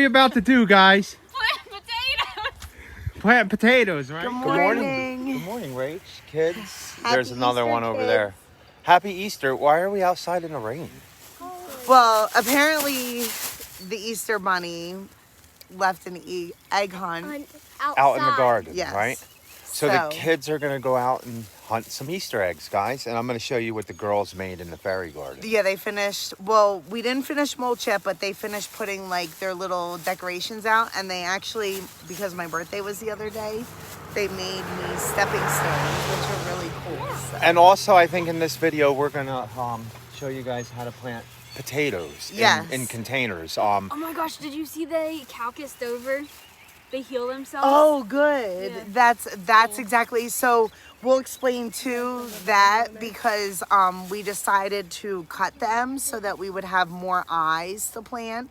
we about to do, guys? Plant potatoes. Plant potatoes, right? Good morning. Good morning, Rach. Kids. Happy There's another Easter, one over kids. there. Happy Easter. Why are we outside in the rain? Well, apparently the Easter bunny left an egg hunt. Out in the garden, Yes. right? So the kids are going to go out and hunt some Easter eggs, guys. And I'm going to show you what the girls made in the fairy garden. Yeah, they finished. Well, we didn't finish mulch yet, but they finished putting like their little decorations out. And they actually, because my birthday was the other day, they made me stepping stones, which are really cool. So. And also, I think in this video, we're going to show you guys how to plant potatoes in containers. Oh my gosh, did you see they calcused over? They heal themselves. Oh, good. Yeah. That's exactly. So we'll explain too that because we decided to cut them so that we would have more eyes to plant.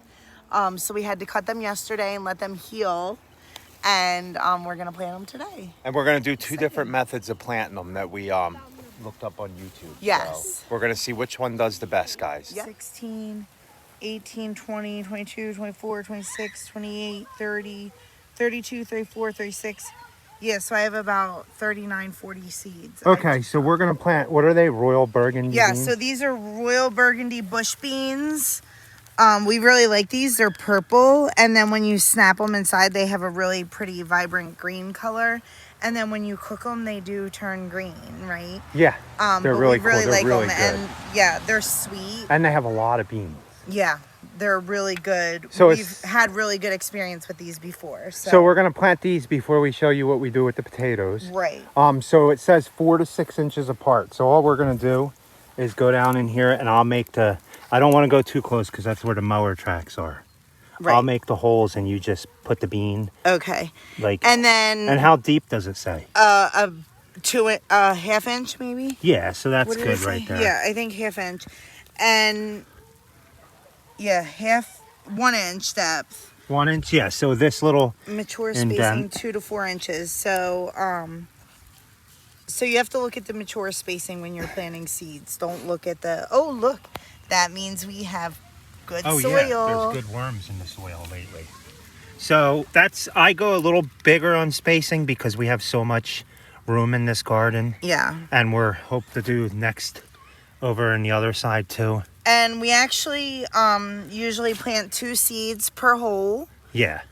So we had to cut them yesterday and let them heal. And we're gonna plant them today. And we're going to do two different methods of planting them that we looked up on YouTube. Yes. So we're going to see which one does the best, guys. Yep. 16, 18, 20, 22, 24, 26, 28, 30, 32, 34, 36. Yeah, so I have about 39, 40 seeds. Okay, so we're going to plant, what are they, Royal Burgundy Yeah, beans? so these are Royal Burgundy bush beans. We really like these. They're purple. And then when you snap them inside, they have a really pretty vibrant green color. And then when you cook them, they do turn green, right? Yeah, they're but really we really cool. like They're really them. good. And yeah, they're sweet. And they have a lot of beans. Yeah, they're really good. So We've had really good experience with these before. So we're going to plant these before we show you what we do with the potatoes. Right. So it says 4 to 6 inches apart. So all we're going to do is go down in here and I'll make I don't want to go too close because that's where the mower tracks are. Right. I'll make the holes and you just put the bean. Okay. And then how deep does it say? a half inch maybe. Yeah, so that's What did good it say? right there. Yeah, I think half inch, and yeah, 1 inch depth. 1 inch, yeah. So this little Mature spacing indent. 2 to 4 inches. So so you have to look at the mature spacing when you're planting seeds. Don't look at the look. That means we have good soil. Yeah, there's good worms in the soil lately. So I go a little bigger on spacing because we have so much room in this garden. Yeah. And we're hope to do next over on the other side too. And we actually usually plant 2 seeds per hole. Yeah.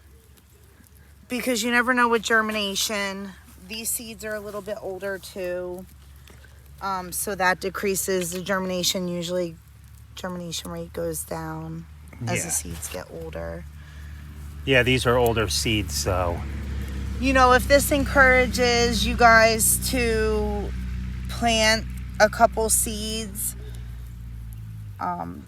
Because you never know with germination. These seeds are a little bit older too. So that decreases the germination. Usually germination rate goes down as the seeds get older. Yeah, these are older seeds, so. You know, if this encourages you guys to plant a couple seeds,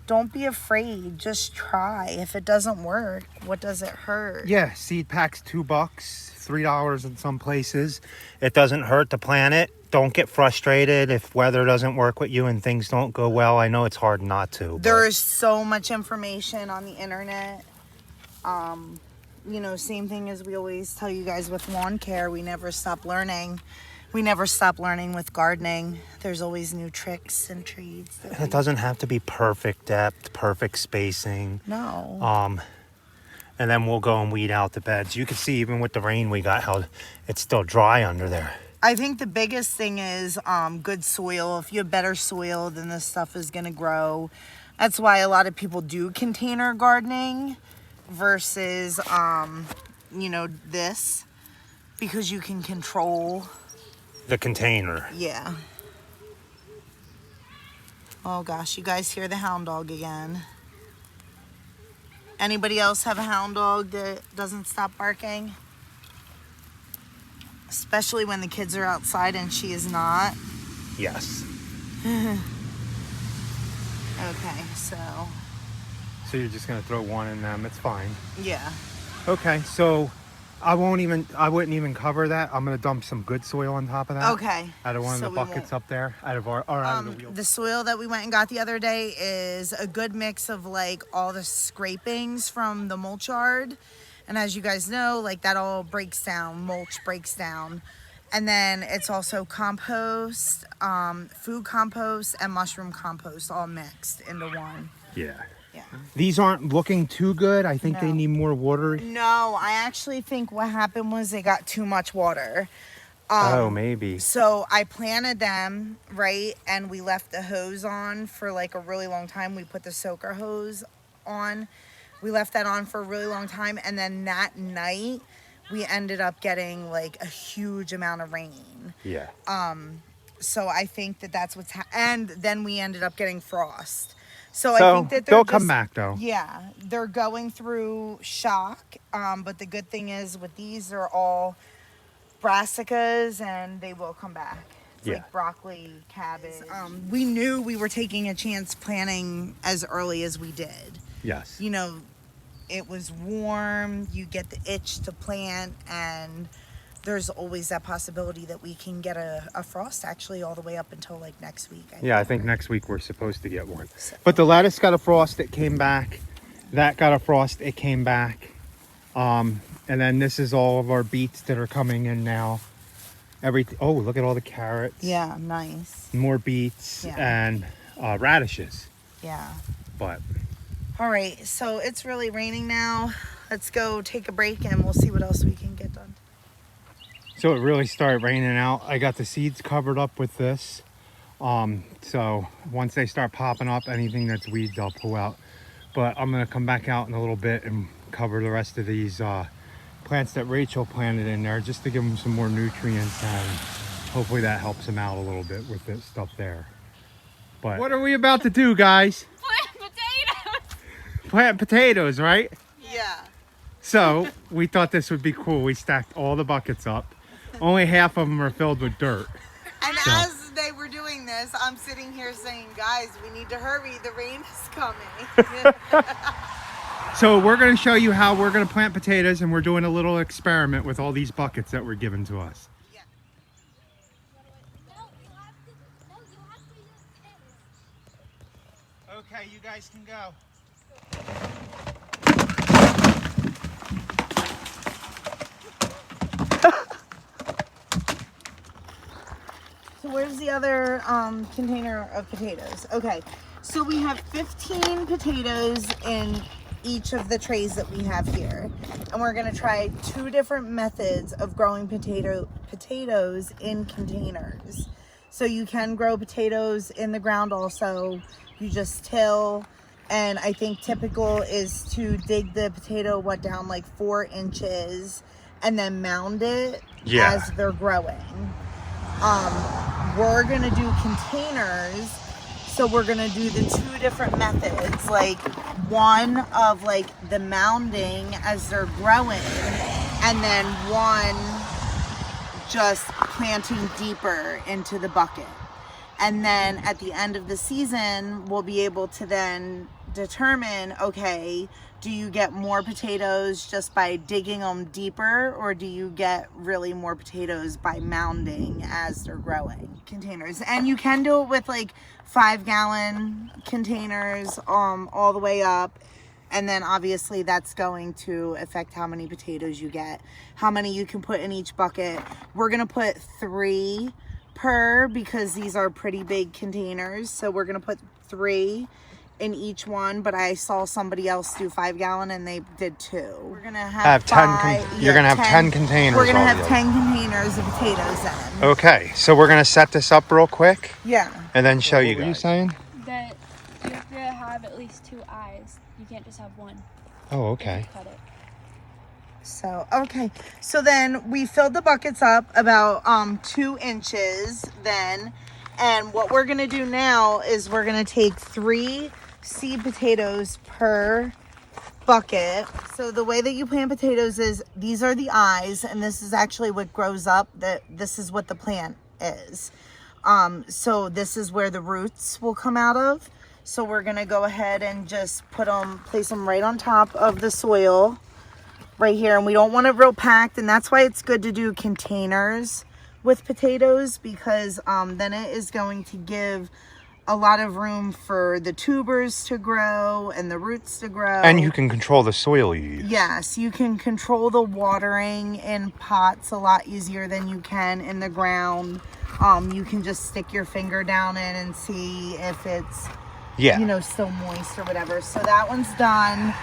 don't be afraid. Just try. If it doesn't work, what does it hurt? Yeah, seed pack's $2, $3 in some places. It doesn't hurt to plant it. Don't get frustrated if weather doesn't work with you and things don't go well. I know it's hard not to. There is so much information on the internet. You know, same thing as we always tell you guys with lawn care. We never stop learning. We never stop learning with gardening. There's always new tricks and treats. It doesn't have to be perfect depth, perfect spacing. No. And then we'll go and weed out the beds. You can see even with the rain we got how it's still dry under there. I think the biggest thing is good soil. If you have better soil, then this stuff is going to grow. That's why a lot of people do container gardening versus, you know, this. Because you can control the container. Yeah. Oh gosh, you guys hear the hound dog again. Anybody else have a hound dog that doesn't stop barking? Especially when the kids are outside and she is not. Yes. Okay, so. So you're just gonna throw one in them, it's fine. Yeah. Okay, so I wouldn't even cover that. I'm gonna dump some good soil on top of that. Okay. Out of one of the buckets up there, out of the wheel. The soil that we went and got the other day is a good mix of like all the scrapings from the mulch yard. And as you guys know, like that all breaks down, mulch breaks down. And then it's also compost, food compost, and mushroom compost all mixed into one. Yeah. Yeah. These aren't looking too good. I think they No. need more water. No, I actually think what happened was they got too much water. Oh, maybe. So I planted them, right? And we left the hose on for like a really long time. We put the soaker hose on. We left that on for a really long time. And then that night, we ended up getting like a huge amount of rain. Yeah. So I think that that's what's and then we ended up getting frost. So So I think that they'll come back though. Yeah, they're going through shock. But the good thing is with these, they're all brassicas and they will come back. It's Yeah. like broccoli, cabbage. We knew we were taking a chance planting as early as we did. Yes. You know, it was warm, you get the itch to plant, and there's always that possibility that we can get a frost actually all the way up until like next week. I think next week we're supposed to get one. But the lettuce got a frost, it came back. That got a frost, it came back. And then this is all of our beets that are coming in now. Oh, look at all the carrots. Yeah, nice. More beets and radishes. Yeah. But All right, so it's really raining now. Let's go take a break and we'll see what else we can get done. so it really started raining out. I got the seeds covered up with this. So once they start popping up, anything that's weeds I'll pull out. But I'm gonna come back out in a little bit and cover the rest of these plants that Rachel planted in there just to give them some more nutrients, and hopefully that helps them out a little bit with this stuff there. But what are we about to do, guys? Plant potatoes. Plant potatoes, right? Yeah. So we thought this would be cool. We stacked all the buckets up. Only half of them are filled with dirt. And as they were doing this, I'm sitting here saying, guys, we need to hurry. The rain is coming. So we're going to show you how we're going to plant potatoes, and we're doing a little experiment with all these buckets that were given to us. Okay, you guys can go. So where's the other container of potatoes? Okay, so we have 15 potatoes in each of the trays that we have here. And we're gonna try 2 different methods of growing potatoes in containers. So you can grow potatoes in the ground also. You just till, and I think typical is to dig the potato down like 4 inches and then mound it as they're growing. We're gonna do containers, so we're gonna do the 2 different methods, like one of like the mounding as they're growing, and then one just planting deeper into the bucket. And then at the end of the season, we'll be able to then determine, okay, do you get more potatoes just by digging them deeper, or do you get really more potatoes by mounding as they're growing? Containers. And you can do it with like 5-gallon containers all the way up. And then obviously that's going to affect how many potatoes you get, how many you can put in each bucket. We're gonna put 3 per, because these are pretty big containers. So we're gonna put 3 in each one, but I saw somebody else do 5-gallon and they did 2. We're gonna have 10. You're gonna have 10 containers. We're gonna have 10 containers of potatoes then. Okay, so we're gonna set this up real quick. Yeah. And then show you guys. What were you saying? That you have to have at least 2 eyes. You can't just have one. Oh, okay. Cut it. So, okay. So then we filled the buckets up about 2 inches then. And what we're gonna do now is we're gonna take 3 seed potatoes per bucket. So the way that you plant potatoes is these are the eyes, and this is actually what grows up. This is what the plant is. So this is where the roots will come out of. So we're gonna go ahead and just place them right on top of the soil right here. And we don't want it real packed, and that's why it's good to do containers with potatoes, because then it is going to give a lot of room for the tubers to grow and the roots to grow. And you can control the soil you use. Yes, you can control the watering in pots a lot easier than you can in the ground. You can just stick your finger down in and see if it's Yeah. you know, still moist or whatever. So that one's done.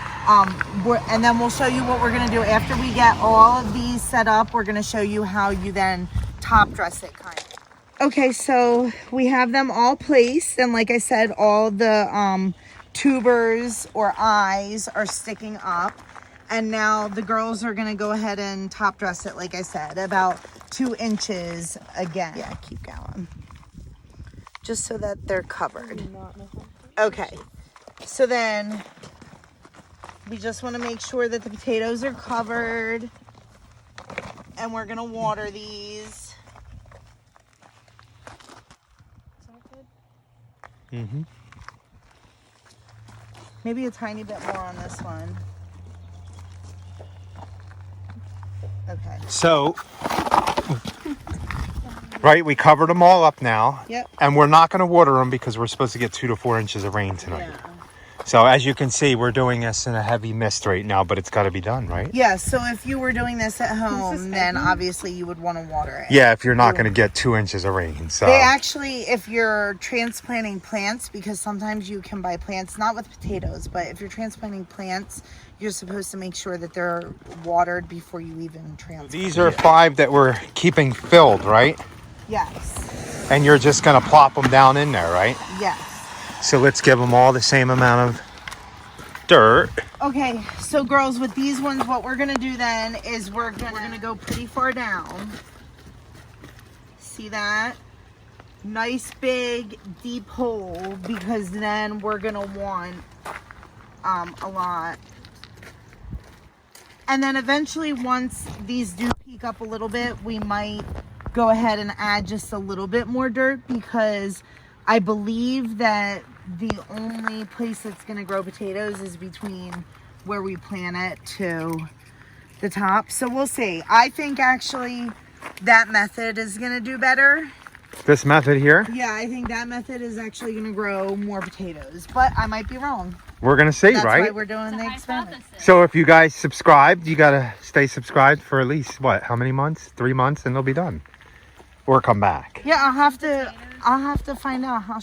And then we'll show you what we're gonna do after we get all of these set up. We're gonna show you how you then top dress it, kind of. Okay, so we have them all placed, and like I said, all the tubers or eyes are sticking up. And now the girls are gonna go ahead and top dress it, like I said, about 2 inches again. Yeah, keep going. Just so that they're covered. Okay, so then we just wanna make sure that the potatoes are covered, and we're gonna water these. Mm-hmm. Maybe a tiny bit more on this one. Okay. So, right, we covered them all up now. Yep. And we're not going to water them because we're supposed to get 2 to 4 inches of rain tonight. Yeah. So as you can see, we're doing this in a heavy mist right now, but it's got to be done, right? Yeah, so if you were doing this at home, then obviously you would want to water it. Yeah, if you're not going to get 2 inches of rain. So They actually, if you're transplanting plants, because sometimes you can buy plants, not with potatoes, but if you're transplanting plants, you're supposed to make sure that they're watered before you even transplant. these are 5 that we're keeping filled, right? Yes. And you're just going to plop them down in there, right? Yes. So let's give them all the same amount of dirt. Okay, so girls, with these ones, what we're gonna do then is we're gonna go pretty far down. See that? Nice big deep hole, because then we're gonna want a lot. And then eventually, once these do peak up a little bit, we might go ahead and add just a little bit more dirt, because I believe that the only place that's going to grow potatoes is between where we plant it to the top. So we'll see. I think actually that method is going to do better. This method here, Yeah, I think that method is actually going to grow more potatoes, but I might be wrong. we're going to see, That's right? why we're doing the experiment. So if you guys subscribed, you got to stay subscribed for at least, what, how many months? 3 months, and they'll be done. Or come back. Yeah, I'll have to find out how.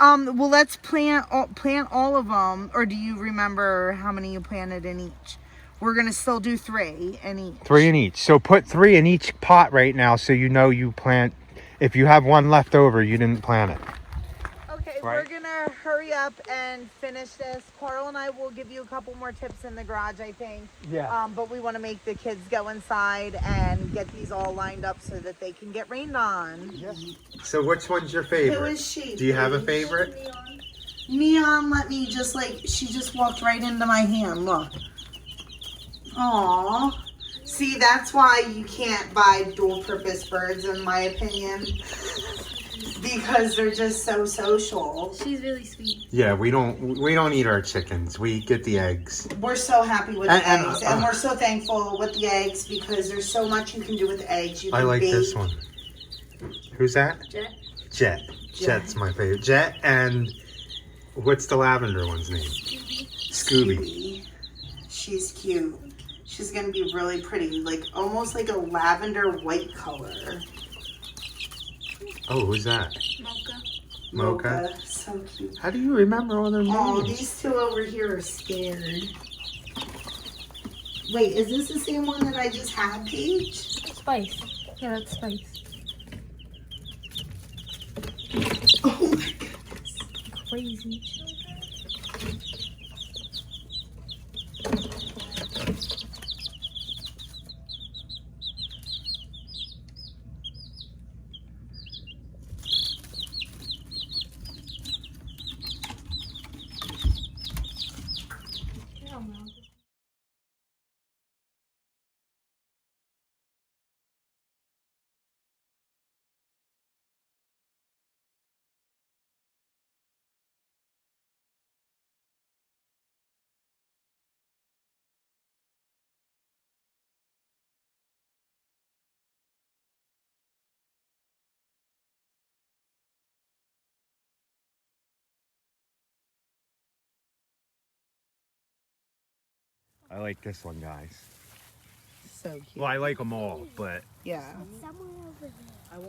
Well, let's plant all of them. Or do you remember how many you planted in each? We're gonna still do 3 in each. 3 in each. So put 3 in each pot right now, so you know you plant. If you have one left over, you didn't plant it. Okay, Right. we're gonna hurry up and finish this. Carl and I will give you a couple more tips in the garage, I think. Yeah. But we want to make the kids go inside and get these all lined up so that they can get rained on. So which one's your favorite? Who is she? Do you have a favorite? Neon let me she just walked right into my hand. Look. Aww. See, that's why you can't buy dual purpose birds, in my opinion. Because they're just so social. She's really sweet. Yeah, we don't eat our chickens. We get the eggs. We're so happy with the And- eggs. And we're so thankful with the eggs, because there's so much you can do with eggs. You can I like bake. this one. Who's that? Jet. Jet. Jet's my favorite. Jet, and what's the lavender one's name? Scooby. She's cute. She's gonna be really pretty, like almost like a lavender white color. Oh, who's that? Mocha. So cute. How do you remember all their names? Oh, these 2 over here are scared. Wait, is this the same one that I just had, Paige? Spice. Yeah, that's Spice. Oh my goodness. Crazy. I like this one, guys. So cute. Well, I like them all, but Yeah.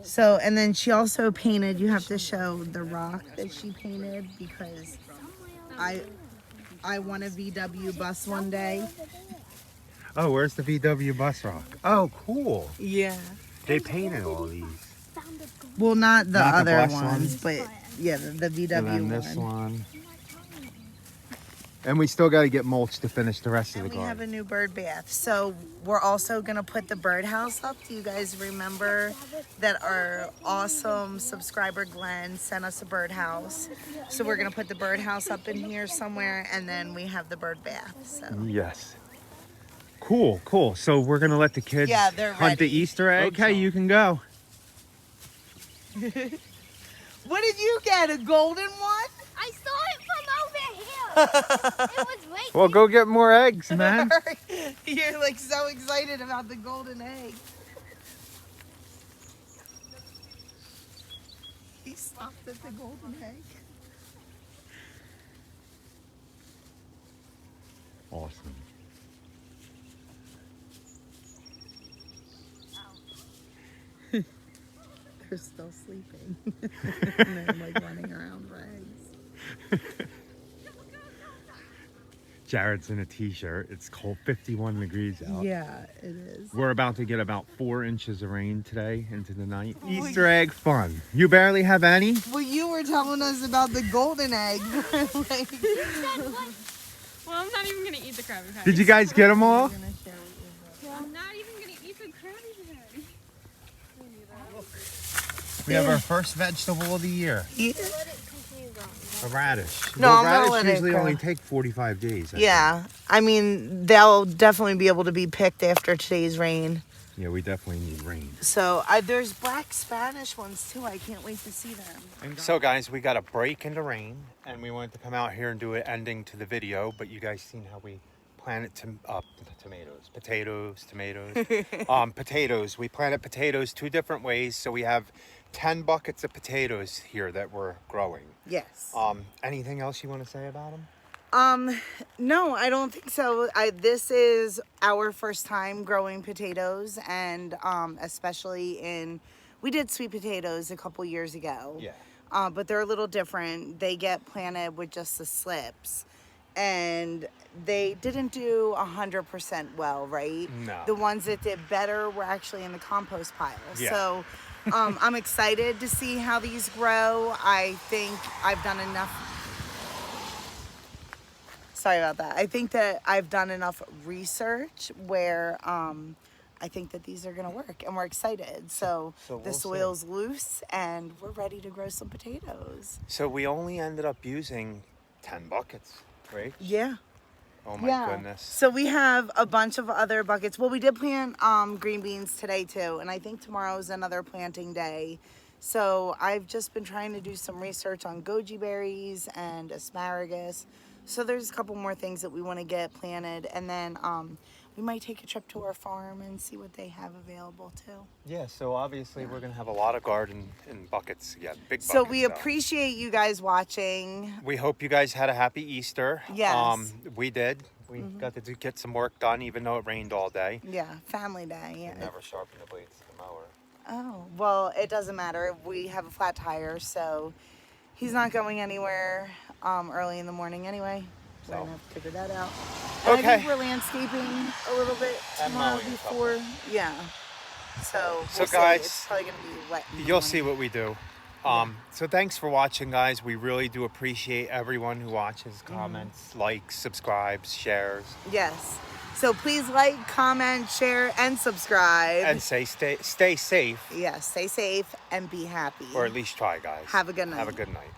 So, and then she also painted, you have to show the rock that she painted, because I want a VW bus one day. Oh, where's the VW bus rock? Oh, cool. Yeah. They painted all these. Well, not the Not the other black ones, one? but yeah, the VW And then one. this one. And we still got to get mulch to finish the rest of And the we have garden. a new bird bath. So we're also gonna put the birdhouse up. Do you guys remember that our awesome subscriber Glenn sent us a birdhouse? So we're gonna put the birdhouse up in here somewhere, and then we have the bird bath. So Yes. Cool, cool. So we're going to let the kids Yeah, they're hunt the ready. Easter egg. Okay, you can go. what did you get? A golden one? I saw it from over here. It was right Well, go get more eggs, man. You're like so excited about the golden egg. He stopped at the golden egg. Awesome. They're still sleeping. And they're like running around for eggs. Jared's in a t-shirt. It's cold, 51 degrees out. Yeah, it is. We're about to get about 4 inches of rain today into the night. Easter egg fun. You barely have any? Well, you were telling us about the golden egg. Like, Well, I'm not even gonna eat the Krabby Patty. Did you guys get them all? I'm not even gonna eat the Krabby Patty. We have our first vegetable of the year. A radish. No, I'm gonna radish let it usually go. only take 45 days. I yeah, I mean, they'll definitely be able to be picked after today's rain. think. Yeah, we definitely need rain. So there's black Spanish ones too. I can't wait to see them. So guys, we got a break in the rain and we wanted to come out here and do an ending to the video, but you guys seen how we planted potatoes. Potatoes. We planted potatoes 2 different ways. So we have 10 buckets of potatoes here that we're growing. Yes. Anything else you want to say about them? No, I don't think so. This is our first time growing potatoes, and especially we did sweet potatoes a couple years ago. Yeah. But they're a little different. They get planted with just the slips, and they didn't do 100% well, right? No. The ones that did better were actually in the compost pile. Yeah. So I'm excited to see how these grow. I think I've done enough. Sorry about that. I think that I've done enough research where I think that these are going to work, and we're excited. So we'll the see. soil's loose, and we're ready to grow some potatoes. So we only ended up using 10 buckets, right? Yeah. Oh my goodness. So we have a bunch of other buckets. Well, we did plant green beans today too, and I think tomorrow's another planting day. So I've just been trying to do some research on goji berries and asparagus. So there's a couple more things that we want to get planted, and then we might take a trip to our farm and see what they have available too. Yeah, so obviously we're going to have a lot of garden in buckets. Yeah, big buckets. So we though. appreciate you guys watching. We hope you guys had a happy Easter. Yes. We did. We got to get some work done, even though it rained all day. Yeah, family day. Yeah. Never sharpen the blades of the mower. Oh, well, it doesn't matter. We have a flat tire, so he's not going anywhere early in the morning anyway. We're So. gonna have to figure that out. And I Okay. think we're landscaping a little bit And tomorrow mowing a before. Yeah. So So we'll see. guys, It's probably gonna be wet. in the You'll morning. see what we do. So thanks for watching, guys. We really do appreciate everyone who watches, comments, likes, subscribes, shares, Yes. So please like, comment, share, and subscribe. and stay safe, Yes. Stay safe and be happy. or at least try, guys. Have a good night. Have a good night.